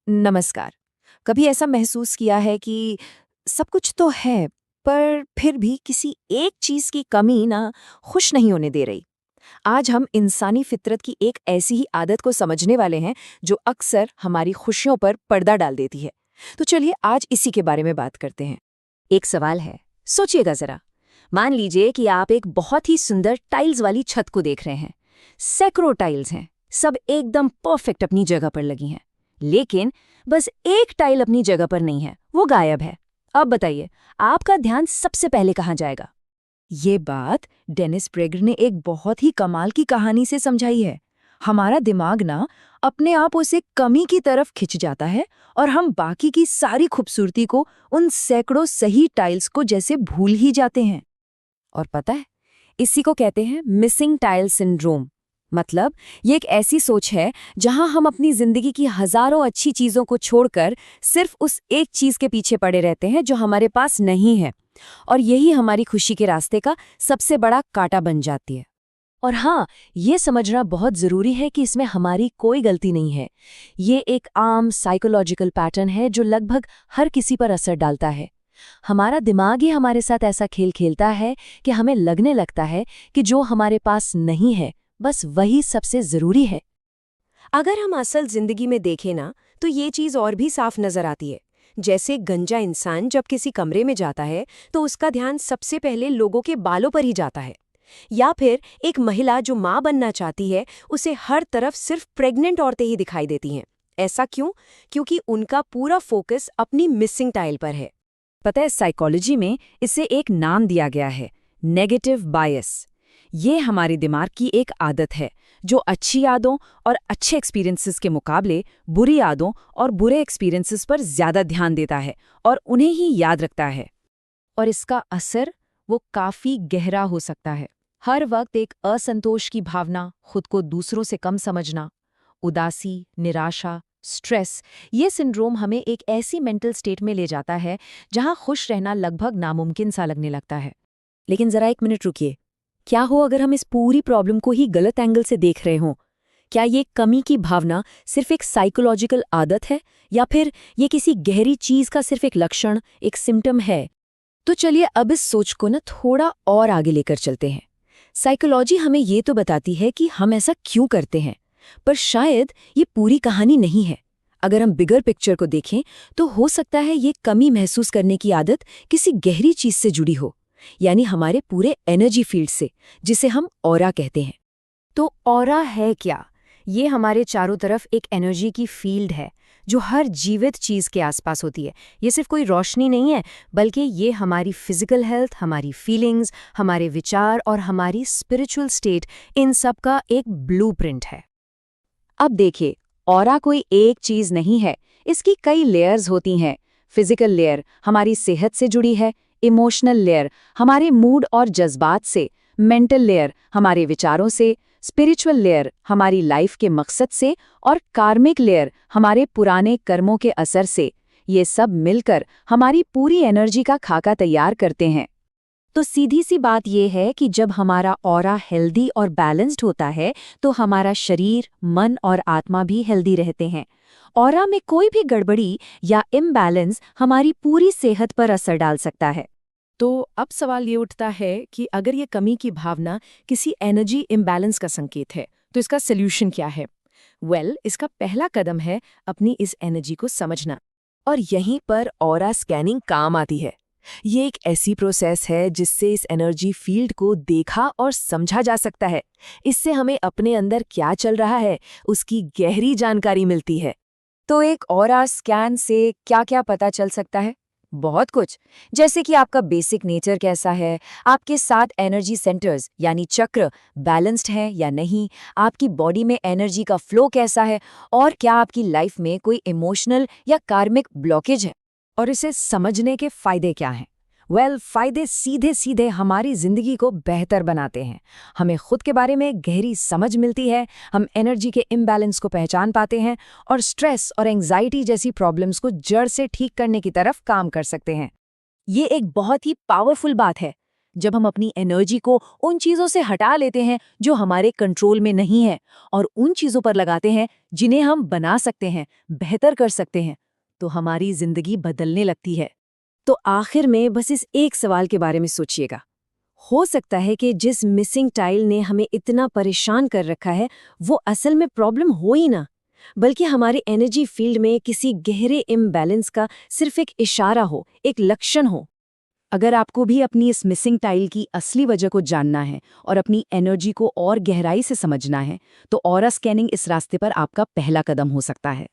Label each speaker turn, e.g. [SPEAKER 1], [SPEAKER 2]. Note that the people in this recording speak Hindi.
[SPEAKER 1] नमस्कार। कभी ऐसा महसूस किया है कि सब कुछ तो है, पर फिर भी किसी एक चीज की कमी ना खुश नहीं होने दे रही। आज हम इंसानी फितरत की एक ऐसी ही आदत को समझने वाले हैं जो अक्सर हमारी खुशियों पर पर्दा डाल देती है। तो चलिए आज इसी के बारे में बात करते हैं।
[SPEAKER 2] एक सवाल है। सोचिएगा जरा। मान लीजिए कि आप एक बहुत ही सुंदर टाइल्स वाली छत को देख रहे हैं। सैकड़ों टाइल्स हैं, सब एकदम परफेक्ट अपनी जगह पर लगी हैं। लेकिन बस एक टाइल अपनी जगह पर नहीं है, वो गायब है। अब बताइए, आपका ध्यान सबसे पहले कहाँ जाएगा?
[SPEAKER 1] ये बात डेनिस प्रेगर ने एक बहुत ही कमाल की कहानी से समझाई है। हमारा दिमाग ना अपने आप उसे कमी की तरफ खिंच जाता है और हम बाकी की सारी खूबसूरती को उन सैकड़ों सही टाइल्स को जैसे भूल ही जाते हैं।
[SPEAKER 2] और पता है, इसी को कहते हैं मिसिंग टाइल सिंड्रोम। मतलब ये एक ऐसी सोच है जहां हम अपनी जिंदगी की हजारों अच्छी चीजों को छोड़कर सिर्फ उस एक चीज के पीछे पड़े रहते हैं जो हमारे पास नहीं है। और यही हमारी खुशी के रास्ते का सबसे बड़ा कांटा बन जाती है। और हाँ, ये समझना बहुत जरूरी है कि इसमें हमारी कोई गलती नहीं है। ये एक आम साइकोलॉजिकल पैटर्न है जो लगभग हर किसी पर असर डालता है। हमारा दिमाग ही हमारे साथ ऐसा खेल खेलता है कि हमें लगने लगता है कि जो हमारे पास नहीं है बस वही सबसे जरूरी है।
[SPEAKER 3] अगर हम असल जिंदगी में देखें ना, तो ये चीज और भी साफ नजर आती है। जैसे गंजा इंसान जब किसी कमरे में जाता है तो उसका ध्यान सबसे पहले लोगों के बालों पर ही जाता है। या फिर एक महिला जो माँ बनना चाहती है, उसे हर तरफ सिर्फ प्रेग्नेंट औरतें ही दिखाई देती हैं। ऐसा क्यों? क्योंकि उनका पूरा फोकस अपनी मिसिंग टाइल पर है।
[SPEAKER 2] पता है, साइकोलॉजी में इसे एक नाम दिया गया है, नेगेटिव बायस। ये हमारे दिमाग की एक आदत है जो अच्छी यादों और अच्छे एक्सपीरियंसेस के मुकाबले बुरी यादों और बुरे एक्सपीरियंसेस पर ज्यादा ध्यान देता है और उन्हें ही याद रखता है। और इसका असर वो काफी गहरा हो सकता है। हर वक्त एक असंतोष की भावना, खुद को दूसरों से कम समझना, उदासी, निराशा, स्ट्रेस। ये सिंड्रोम हमें एक ऐसी मेंटल स्टेट में ले जाता है जहां खुश रहना लगभग नामुमकिन सा लगने लगता है। लेकिन जरा एक मिनट रुकिए। क्या हो अगर हम इस पूरी प्रॉब्लम को ही गलत एंगल से देख रहे हों? क्या ये कमी की भावना सिर्फ एक साइकोलॉजिकल आदत है, या फिर ये किसी गहरी चीज का सिर्फ एक लक्षण, एक सिम्टम है? तो चलिए अब इस सोच को थोड़ा और आगे लेकर चलते हैं। साइकोलॉजी हमें ये तो बताती है कि हम ऐसा क्यों करते हैं, पर शायद ये पूरी कहानी नहीं है। अगर हम बिगर पिक्चर को देखें तो हो सकता है ये कमी महसूस करने की आदत किसी गहरी चीज से जुड़ी हो, यानी हमारे पूरे एनर्जी फील्ड से, जिसे हम ऑरा कहते हैं। तो ऑरा है क्या? ये हमारे चारों तरफ एक एनर्जी की फील्ड है जो हर जीवित चीज के आसपास होती है। ये सिर्फ कोई रोशनी नहीं है, बल्कि ये हमारी फिजिकल हेल्थ, हमारी फीलिंग्स, हमारे विचार और हमारी स्पिरिचुअल स्टेट, इन सब का एक ब्लूप्रिंट है। अब देखिए, ऑरा कोई एक चीज नहीं है, इसकी कई लेयर्स होती हैं। फिजिकल लेयर हमारी सेहत से जुड़ी है, इमोशनल लेयर हमारे मूड और जज्बात से, मेंटल लेयर हमारे विचारों से, स्पिरिचुअल लेयर हमारी लाइफ के मकसद से, और कार्मिक लेयर हमारे पुराने कर्मों के असर से। ये सब मिलकर हमारी पूरी एनर्जी का खाका तैयार करते हैं। तो सीधी सी बात यह है कि जब हमारा ऑरा हेल्दी और बैलेंस्ड होता है तो हमारा शरीर, मन और आत्मा भी हेल्दी रहते हैं। ऑरा में कोई भी गड़बड़ी या इम्बैलेंस हमारी पूरी सेहत पर असर डाल सकता है।
[SPEAKER 1] तो अब सवाल ये उठता है कि अगर ये कमी की भावना किसी एनर्जी इम्बैलेंस का संकेत है, तो इसका सॉल्यूशन क्या है? इसका पहला कदम है अपनी इस एनर्जी को समझना। और यहीं पर ऑरा स्कैनिंग काम आती है। ये एक ऐसी प्रोसेस है जिससे इस एनर्जी फील्ड को देखा और समझा जा सकता है। इससे हमें अपने अंदर क्या चल रहा है, उसकी गहरी जानकारी मिलती है।
[SPEAKER 2] तो एक ऑरा स्कैन से क्या-क्या पता चल सकता है? बहुत कुछ। जैसे कि आपका बेसिक नेचर कैसा है, आपके 7 एनर्जी सेंटर्स यानी चक्र बैलेंस्ड हैं या नहीं, आपकी बॉडी में एनर्जी का फ्लो कैसा है, और क्या आपकी लाइफ में कोई इमोशनल या कार्मिक ब्लॉकेज है। और इसे समझने के फायदे क्या हैं? फायदे सीधे सीधे हमारी जिंदगी को बेहतर बनाते हैं। हमें खुद के बारे में गहरी समझ मिलती है, हम एनर्जी के इम्बैलेंस को पहचान पाते हैं और स्ट्रेस और एंग्जाइटी जैसी प्रॉब्लम्स को जड़ से ठीक करने की तरफ काम कर सकते हैं। ये एक बहुत ही पावरफुल बात है। जब हम अपनी एनर्जी को उन चीज़ों से हटा लेते हैं जो हमारे कंट्रोल में नहीं है और उन चीज़ों पर लगाते हैं जिन्हें हम बना सकते हैं, बेहतर कर सकते हैं, तो हमारी जिंदगी बदलने लगती है।
[SPEAKER 3] तो आखिर में बस इस एक सवाल के बारे में सोचिएगा। हो सकता है कि जिस मिसिंग टाइल ने हमें इतना परेशान कर रखा है वो असल में प्रॉब्लम हो ही ना, बल्कि हमारे एनर्जी फील्ड में किसी गहरे इम्बैलेंस का सिर्फ एक इशारा हो, एक लक्षण हो।
[SPEAKER 2] अगर आपको भी अपनी इस मिसिंग टाइल की असली वजह को जानना है और अपनी एनर्जी को और गहराई से समझना है, तो ऑरा स्कैनिंग इस रास्ते पर आपका पहला कदम हो सकता है।